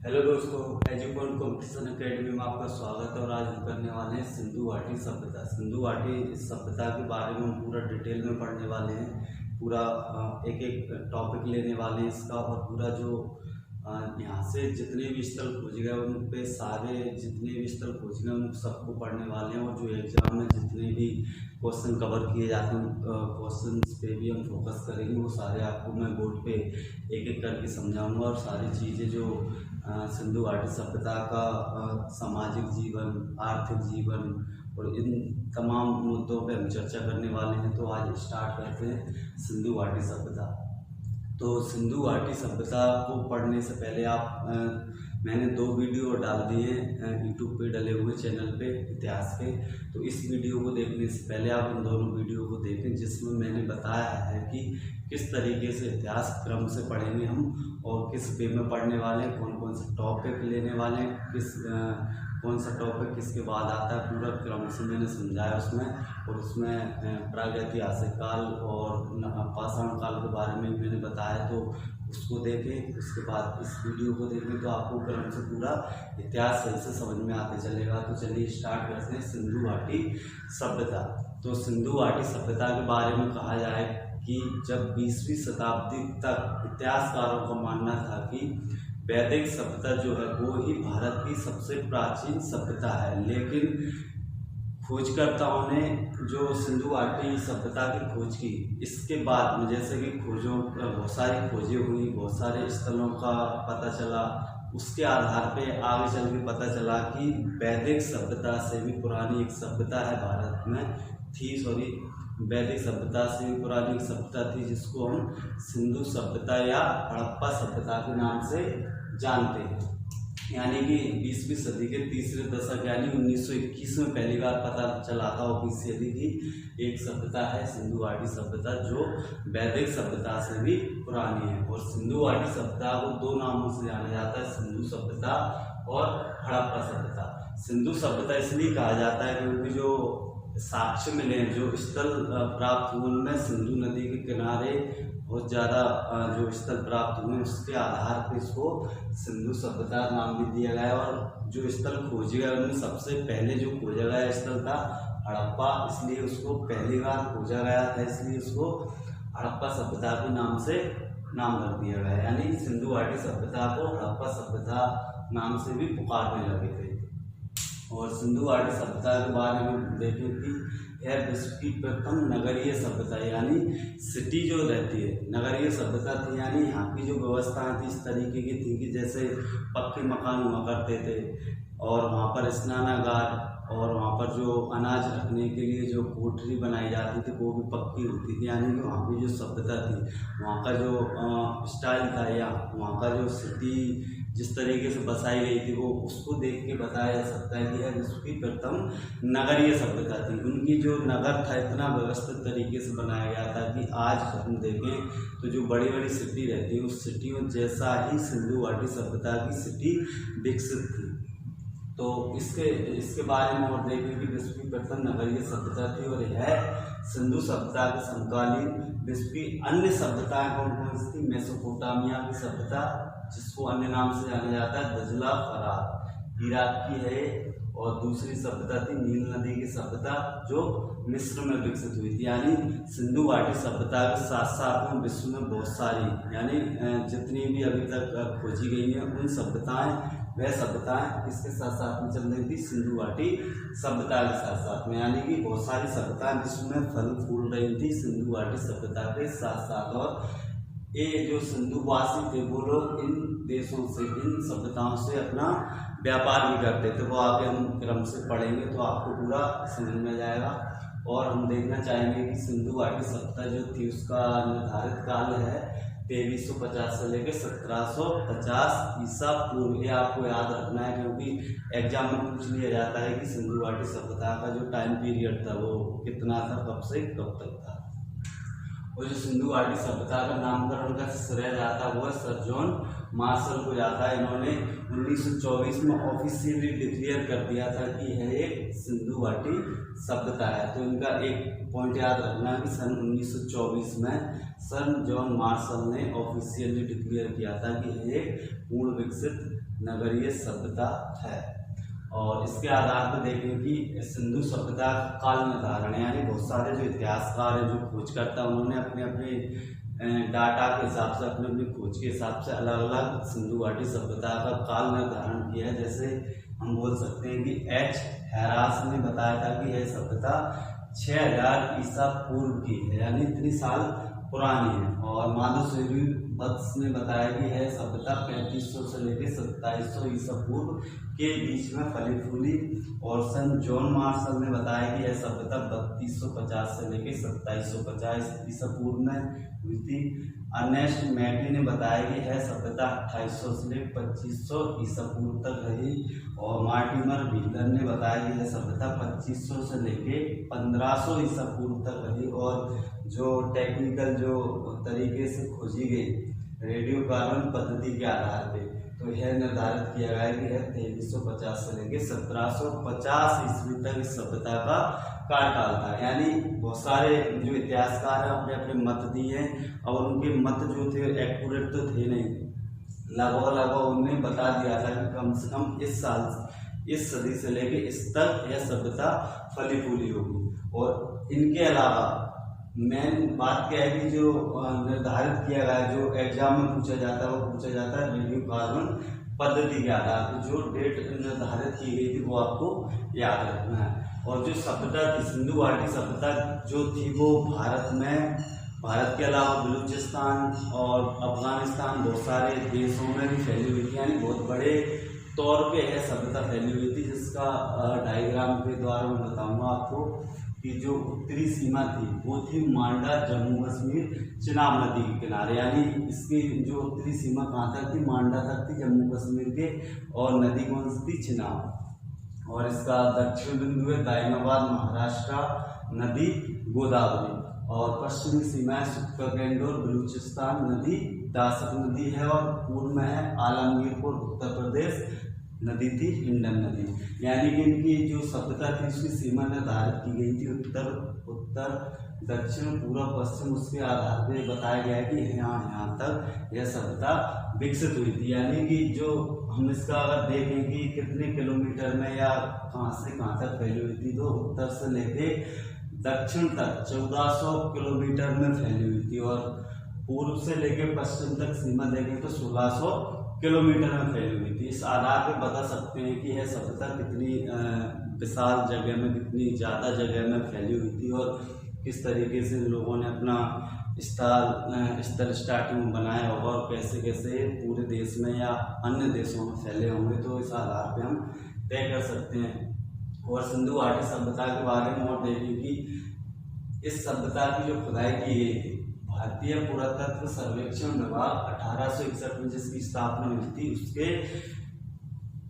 Hello दोस्तों, एजुपॉइंट competition academy में आपका स्वागत है। और आज हम करने वाले हैं सिंधु घाटी सभ्यता। सिंधु घाटी सभ्यता के बारे में हम पूरा डिटेल में पढ़ने वाले हैं। पूरा एक एक टॉपिक लेने वाले हैं इसका, और पूरा जो यहाँ से जितने भी स्थल खोजे गए उन पे सारे जितने भी स्थल खोजे गए उन सबको पढ़ने वाले हैं। और जो एग्जाम में जितने भी क्वेश्चन कवर किए जाते हैं क्वेश्चन पे भी हम फोकस करेंगे। वो सारे आपको मैं बोर्ड पे एक एक करके समझाऊंगा। और सारी चीज़ें जो सिंधु घाटी सभ्यता का सामाजिक जीवन, आर्थिक जीवन और इन तमाम मुद्दों पे हम चर्चा करने वाले हैं। तो आज स्टार्ट करते हैं सिंधु घाटी सभ्यता। तो सिंधु घाटी सभ्यता को पढ़ने से पहले मैंने 2 वीडियो डाल दिए यूट्यूब पे डले हुए चैनल पे इतिहास के। तो इस वीडियो को देखने से पहले आप इन दोनों वीडियो को देखें, जिसमें मैंने बताया है कि किस तरीके से इतिहास क्रम से पढ़ेंगे हम और किस वे में पढ़ने वाले हैं, कौन कौन से टॉपिक लेने वाले हैं, कौन सा टॉपिक किसके बाद आता है, पूरा क्रम से मैंने समझाया उसमें। और उसमें प्रागैतिहासिक काल और पाषाण काल के बारे में मैंने बताया। तो उसको देखें, उसके बाद इस वीडियो को देखें तो आपको क्रम से पूरा इतिहास सही से समझ में आते चलेगा। तो चलिए स्टार्ट करते हैं सिंधु घाटी सभ्यता। तो सिंधु घाटी सभ्यता के बारे में कहा जाए कि जब 20वीं शताब्दी तक इतिहासकारों का मानना था कि वैदिक सभ्यता जो है वो ही भारत की सबसे प्राचीन सभ्यता है, लेकिन खोजकर्ताओं ने जो सिंधु घाटी सभ्यता की खोज की, इसके बाद में जैसे कि बहुत सारी खोजें हुई, बहुत सारे स्थलों का पता चला, उसके आधार पे आगे चल के पता चला कि वैदिक सभ्यता से भी पुरानी एक सभ्यता है भारत में वैदिक सभ्यता से भी पुरानी एक सभ्यता थी, जिसको हम सिंधु सभ्यता या हड़प्पा सभ्यता के नाम से जानते हैं। यानी कि 20वीं सदी के तीसरे दशक यानी 1921 में पहली बार पता चला था ऑफिशियली कि एक सभ्यता है सिंधु घाटी सभ्यता, जो वैदिक सभ्यता से भी पुरानी है। और सिंधु घाटी सभ्यता को 2 नामों से जाना जाता है, सिंधु सभ्यता और हड़प्पा सभ्यता। सिंधु सभ्यता इसलिए कहा जाता है क्योंकि जो साक्ष्य मिले, जो स्थल प्राप्त हुए उनमें सिंधु नदी के किनारे बहुत ज़्यादा जो स्थल प्राप्त हुए, उसके आधार पर इसको सिंधु सभ्यता नाम भी दिया गया। और जो स्थल खोजे गए उनमें सबसे पहले जो खोजा गया स्थल था हड़प्पा, इसलिए उसको पहली बार खोजा गया था, इसलिए उसको हड़प्पा सभ्यता के नाम से नाम रख दिया गया। यानी सिंधु घाटी सभ्यता को हड़प्पा सभ्यता नाम से भी पुकारने लगे थे। और सिंधु घाटी सभ्यता के बारे में देखें कि यह विश्व की प्रथम नगरीय सभ्यता, यानी सिटी जो रहती है नगरीय सभ्यता थी। यानी यहाँ की जो व्यवस्थाएं थी इस तरीके की थी कि जैसे पक्के मकान हुआ करते थे, और वहाँ पर स्नानागार और वहाँ पर जो अनाज रखने के लिए जो कोठरी बनाई जाती थी वो भी पक्की होती थी। यानी कि वहाँ की जो सभ्यता थी, वहाँ का जो स्टाइल था या वहाँ का जो सिटी जिस तरीके से बसाई गई थी, वो उसको देख के बताया जा सकता है कि यह विश्व की प्रथम नगरीय सभ्यता थी। उनकी जो नगर था इतना व्यवस्थित तरीके से बनाया गया था कि आज हम देखें तो जो बड़ी बड़ी सिटी रहती है उस सिटियों जैसा ही सिंधु घाटी सभ्यता की सिटी विकसित थी। तो इसके बारे में और देखें कि विश्व की प्रथम नगरीय सभ्यता थी। और यह सिंधु सभ्यता के समकालीन विश्व की अन्य सभ्यताएं कौन कौन सी थी? मेसोपोटामिया की सभ्यता, जिसको अन्य नाम से जाना जाता है दजला फरात, इराक की है। और दूसरी सभ्यता थी नील नदी की सभ्यता, जो मिस्र में विकसित हुई थी। यानी सिंधु घाटी सभ्यता के साथ साथ में विश्व में बहुत सारी यानी जितनी भी अभी तक खोजी गई हैं उन सभ्यताएं, वह सभ्यताएं इसके साथ साथ में चल रही थी सिंधु घाटी सभ्यता के साथ साथ में। यानी कि बहुत सारी सभ्यताएं विश्व में फल फूल रही थी सिंधु घाटी सभ्यता के साथ साथ। और ये जो सिंधुवासी थे वो लोग इन देशों से, इन सभ्यताओं से अपना व्यापार भी करते थे। वो आगे हम क्रम से पढ़ेंगे तो आपको पूरा समझ में जाएगा। और हम देखना चाहेंगे कि सिंधु घाटी सभ्यता जो थी उसका निर्धारित काल है 2350 से लेकर 1750 ईसा पूर्व। ये आपको याद रखना है क्योंकि एग्जाम में पूछ लिया जाता है कि सिंधु घाटी सभ्यता का जो टाइम पीरियड था वो कितना था, कब से कब तक था। और जो सिंधु घाटी सभ्यता का नामकरण का श्रेय जाता है वो सर जॉन मार्शल को जाता है। इन्होंने 1924 में ऑफिशियली डिक्लेयर कर दिया था कि यह एक सिंधु घाटी सभ्यता है। तो इनका एक पॉइंट याद रखना कि सन 1924 में सर जॉन मार्शल ने ऑफिशियली डिक्लेयर किया था कि यह एक पूर्ण विकसित नगरीय सभ्यता है। और इसके आधार पर देखें कि सिंधु सभ्यता काल निर्धारण, यानी बहुत सारे जो इतिहासकार हैं, जो खोजकर्ता, उन्होंने अपने अपने डाटा के हिसाब से, अपने अपनी खोज के हिसाब से अलग अलग सिंधु घाटी सभ्यता का काल निर्धारण किया है। जैसे हम बोल सकते हैं कि एच हैरास ने बताया था कि यह सभ्यता 6000 ईसा पूर्व की है, यानी इतनी साल पुरानी है। और माधव सूर्यवंश ने बताया कि यह सभ्यता 3500 से लेकर 2700 ईसा पूर्व के बीच में फली फूली। और सन जॉन मार्शल ने बताया कि यह सभ्यता 3250 से लेकर 2750 ईसा पूर्व में हुई थी। अर्नेस्ट मैटी ने बताया कि यह सभ्यता 2800 से लेकर 2500 ईसा पूर्व तक रही। और मार्टिमर व्हीलर ने बताया कि यह सभ्यता 2500 से लेकर 1500 ईसा पूर्व तक रही। और जो टेक्निकल जो तरीके से खोजी गई रेडियो कार्बन पद्धति के आधार पे, तो यह निर्धारित किया गया है कि यह 2350 से लेकर 1750 ईस्वी तक इस सभ्यता का कार्यकाल था। यानी बहुत सारे जो इतिहासकार हैं अपने अपने मत दिए हैं, और उनके मत जो थे एक्यूरेट तो थे नहीं, लगभग उन्होंने बता दिया था कि कम से कम इस सदी से लेकर इस तक यह सभ्यता फली फूली होगी। और इनके अलावा मेन बात क्या है कि जो निर्धारित किया गया है, जो एग्जाम में पूछा जाता है, वो पूछा जाता है रेडियो कार्बन पद्धति के आधार पर। जो डेट निर्धारित की गई थी वो आपको याद रखना है। और जो सभ्यता थी सिंधु घाटी सभ्यता जो थी वो भारत के अलावा बलूचिस्तान और अफगानिस्तान बहुत सारे देशों में भी फैली हुई थी, यानी बहुत बड़े तौर पे यह सभ्यता फैली हुई थी। जिसका डायग्राम के द्वारा मैं बताऊंगा आपको कि जो उत्तरी सीमा थी वो थी मांडा जम्मू कश्मीर चिनाब नदी के किनारे, यानी इसकी जो उत्तरी सीमा कहाँ तक थी, मांडा तक थी जम्मू कश्मीर के, और नदी कौन सी थी, चिनाब। और इसका दक्षिण बिंदु है दायनाबाद महाराष्ट्र नदी गोदावरी, और पश्चिमी सीमा है सुक्करगंज और बलूचिस्तान नदी दासक नदी है, और पूर्व में है आलमगीरपुर उत्तर प्रदेश नदी थी हिंडन नदी। यानी कि इनकी जो सभ्यता थी उसकी सीमा निर्धारित की गई थी उत्तर दक्षिण पूर्व पश्चिम, उसके आधार पर बताया गया है कि यहाँ तक यह सभ्यता विकसित हुई थी। यानी कि जो हम इसका अगर देखें कि कितने किलोमीटर में या कहाँ से कहाँ तक फैली हुई थी, तो उत्तर से लेके दक्षिण तक 1400 किलोमीटर में फैली हुई थी, और पूर्व से लेकर पश्चिम तक सीमा देखें तो 1600 किलोमीटर में फैली हुई थी। इस आधार पर बता सकते हैं कि यह सभ्यता कितनी विशाल जगह में, कितनी ज़्यादा जगह में फैली हुई थी, और किस तरीके से लोगों ने अपना स्तर स्टार्टिंग में बनाया होगा, और कैसे कैसे पूरे देश में या अन्य देशों में फैले होंगे, तो इस आधार पे हम तय कर सकते हैं। और सिंधु घाटी सभ्यता के बारे में और देखें कि इस सभ्यता की जो खुदाई की गई थी, भारतीय पुरातत्व सर्वेक्षण विभाग 1861 में जिसकी स्थापना हुई थी उसके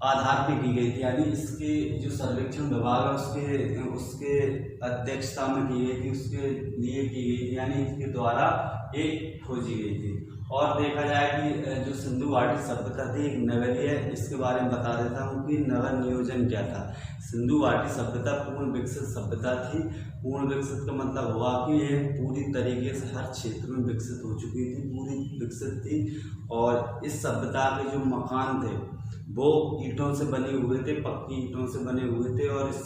आधार पर की गई थी। यानी इसके जो सर्वेक्षण विभाग है उसके अध्यक्षता में की गई थी, उसके लिए की गई थी, यानी इसके द्वारा एक खोजी गई थी। और देखा जाए कि जो सिंधु घाटी सभ्यता थी एक नगरीय, इसके बारे में बता देता हूँ कि नगर नियोजन क्या था। सिंधु घाटी सभ्यता पूर्ण विकसित सभ्यता थी। पूर्ण विकसित का मतलब हुआ कि ये पूरी तरीके से हर क्षेत्र में विकसित हो चुकी थी, पूरी विकसित थी। और इस सभ्यता के जो मकान थे वो ईंटों से बने हुए थे, पक्की ईंटों से बने हुए थे। और इस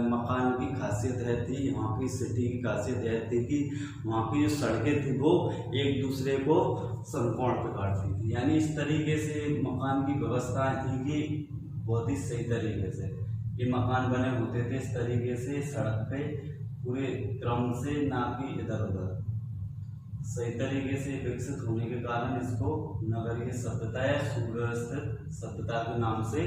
मकान की खासियत है थी, यहाँ की सिटी की खासियत यह थी कि वहाँ की जो सड़कें थी वो एक दूसरे को समकोण पे काटती थी। यानी इस तरीके से मकान की व्यवस्था थी कि बहुत ही सही तरीके से ये मकान बने होते थे, इस तरीके से सड़क पे पूरे क्रम से, ना कि इधर उधर, सही तरीके से विकसित होने के कारण इसको नगरीय सभ्यता या सुव्यवस्थित सभ्यता के नाम से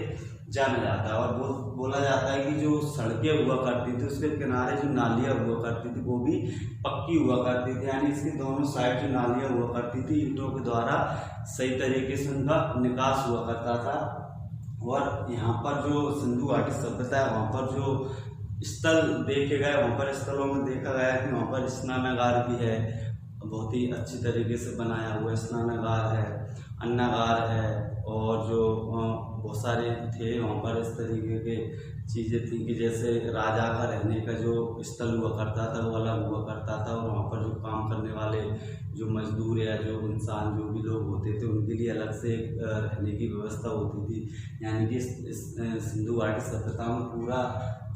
जाना जाता है। और बोला जाता है कि जो सड़कें हुआ करती थी उसके किनारे जो नालियाँ हुआ करती थी वो भी पक्की हुआ करती थी, यानी इसके दोनों साइड जो नालियाँ हुआ करती थी ईंटों के द्वारा सही तरीके से उनका निकास हुआ करता था। और यहाँ पर जो सिंधु घाटी सभ्यता है वहाँ पर जो स्थल देखे गए, वहाँ पर स्थलों में देखा गया कि वहाँ पर स्नानागार भी है, बहुत ही अच्छी तरीके से बनाया हुआ स्नानागार है, अन्नागार है, और जो बहुत सारे थे वहाँ पर इस तरीके के चीज़ें थी कि जैसे राजा का रहने का जो स्थल हुआ करता था वो अलग हुआ करता था, और वहाँ पर जो काम करने वाले जो मजदूर या जो इंसान जो भी लोग होते थे उनके लिए अलग से रहने की व्यवस्था होती थी। यानी कि इस सिंधु घाटी सभ्यता में पूरा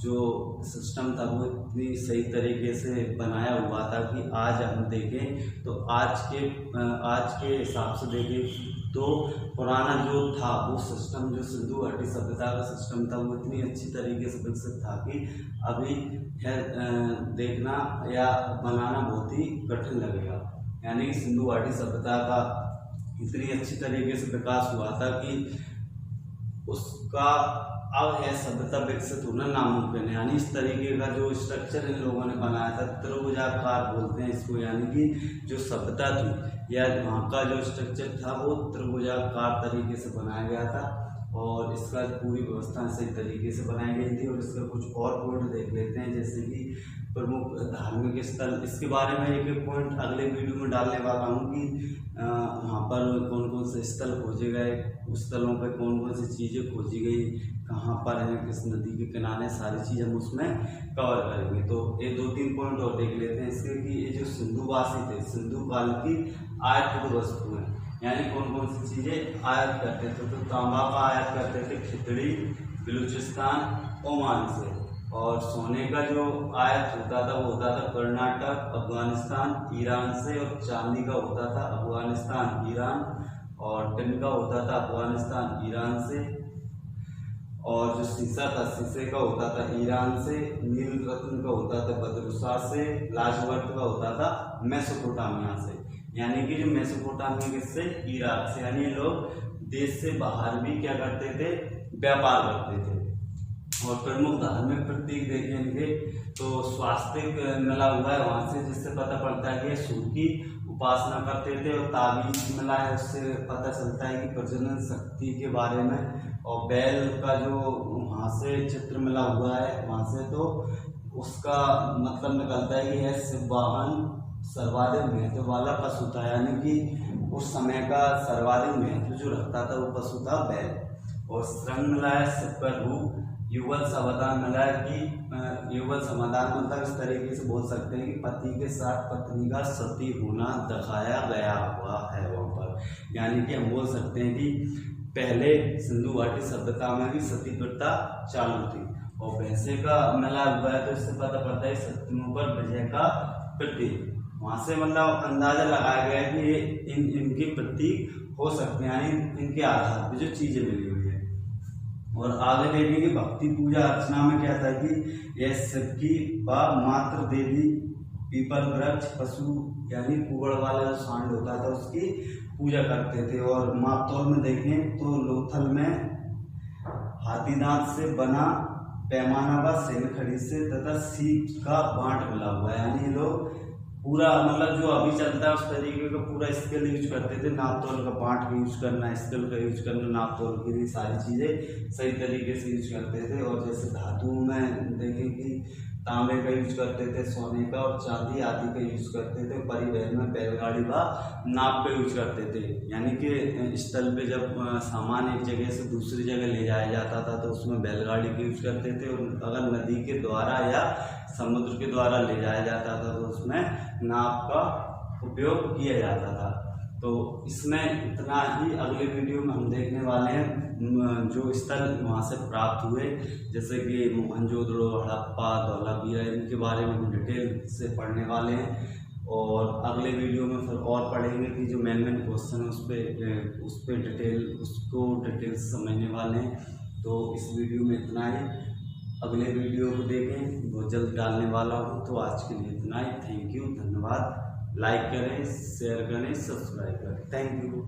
जो सिस्टम था वो इतनी सही तरीके से बनाया हुआ था कि आज हम देखें तो आज के हिसाब से देखें तो पुराना जो था वो सिस्टम, जो सिंधु घाटी सभ्यता का सिस्टम था वो इतनी अच्छी तरीके से विकसित था कि अभी देखना या बनाना बहुत ही कठिन लगेगा। यानी कि सिंधु घाटी सभ्यता का इतनी अच्छी तरीके से विकास हुआ था कि उसका अब है सभ्यता विकसित होना नामुमकिन है। यानी इस तरीके का जो स्ट्रक्चर इन लोगों ने बनाया था, त्रिभुजाकार बोलते हैं इसको, यानी कि जो सभ्यता थी या वहाँ का जो स्ट्रक्चर था वो त्रिभुजाकार तरीके से बनाया गया था, और इसका पूरी व्यवस्था सही तरीके से बनाई गई थी। और इसका कुछ और पॉइंट देख लेते हैं, जैसे कि प्रमुख धार्मिक स्थल। इसके बारे में एक पॉइंट अगले वीडियो में डालने वाला हूँ कि वहाँ पर कौन कौन से स्थल खोजे गए, उस स्थलों पर कौन कौन सी चीज़ें खोजी गई, कहाँ पर है, किस नदी के किनारे, सारी चीज़ हम उसमें कवर करेंगे। तो ये 2-3 पॉइंट और देख लेते हैं इसके कि ये जो सिंधुवासी थे, सिंधु काल की आयातित वस्तु है, यानी कौन कौन सी चीज़ें आयात करते थे। तो तांबा का आयात करते थे खिचड़ी, बलूचिस्तान, ओमान से, और सोने का जो आयात होता था वो होता था कर्नाटक, अफगानिस्तान, ईरान से, और चांदी का होता था अफगानिस्तान, ईरान, और टिन का होता था अफगानिस्तान, ईरान से, और जो शीशा था शीशे का होता था ईरान से, नील रत्न का होता था बदरुसा से, लाजवर्त का होता था मेसोपोटामिया से। यानी कि जो मेसोपोटामिया से इराक से, यानी लोग देश से बाहर भी क्या करते थे, व्यापार करते थे। और प्रमुख धार्मिक प्रतीक देखें इनके तो स्वास्तिक मिला हुआ है वहाँ से, जिससे पता पड़ता है कि सूर्य की उपासना करते थे, और ताबीज मिला है उससे पता चलता है कि प्रजनन शक्ति के बारे में, और बैल का जो वहाँ से चित्र मिला हुआ है वहाँ से तो उसका मतलब निकलता है कि यह शिववाहन सर्वाधिक महत्व वाला पशु था। यानी कि उस समय का सर्वाधिक महत्व जो रखता था वो पशु था बैल। और श्रृंग मिला है शिव का रूप, युगल समाधान मिला है कि युगल समाधान मतलब इस तरीके से बोल सकते हैं कि पति के साथ पत्नी का सती होना दिखाया गया हुआ है वहाँ पर। यानी कि हम बोल सकते हैं कि पहले सिंधु घाटी सभ्यता में भी सती प्रथा चालू थी, और भैंसे का मिला हुआ है तो इससे पता पड़ता है सतियों पर विजय का प्रतीक। वहाँ से मतलब अंदाजा लगाया गया है कि इनके प्रतीक हो सकते हैं, यानी इनके आधार पर जो चीजें मिली हुई है। और आगे देखेंगे भक्ति पूजा अर्चना में क्या था कि यह शिव की मात्र देवी, पीपल वृक्ष, पशु यानी कुबड़ वाला जो सांड होता था उसकी पूजा करते थे। और मापतौल में देखें तो लोथल में हाथी दांत से बना पैमाना व सेनखड़ी से तथा सीप का बांट मिला हुआ है। यानी लोग पूरा मतलब जो अभी चलता है उस तरीके का पूरा स्केल यूज करते थे, नाप तोल का बांट का यूज करना, स्केल का यूज करना, नाप तोल की भी सारी चीज़ें सही तरीके से यूज करते थे। और जैसे धातु में देखें कि तांबे का यूज करते थे, सोने का और चांदी आदि का यूज करते थे। परिवहन में बैलगाड़ी व नाव का यूज करते थे, यानी कि स्थल पे जब सामान एक जगह से दूसरी जगह ले जाया जाता था तो उसमें बैलगाड़ी का यूज करते थे। और अगर नदी के द्वारा या समुद्र के द्वारा ले जाया जाता था तो उसमें नाव का उपयोग किया जाता था। तो इसमें इतना ही। अगले वीडियो में हम देखने वाले हैं जो स्थल वहाँ से प्राप्त हुए, जैसे कि मोहनजोदड़ो, हड़प्पा, धौलावीरा, इनके बारे में हम डिटेल से पढ़ने वाले हैं। और अगले वीडियो में फिर और पढ़ेंगे कि जो मेन क्वेश्चन है उस पर डिटेल से समझने वाले हैं। तो इस वीडियो में इतना ही। अगले वीडियो को देखें, बहुत जल्द डालने वाला हूँ। तो आज के लिए इतना ही। थैंक यू, धन्यवाद। लाइक करें, शेयर करें, सब्सक्राइब करें। Thank you.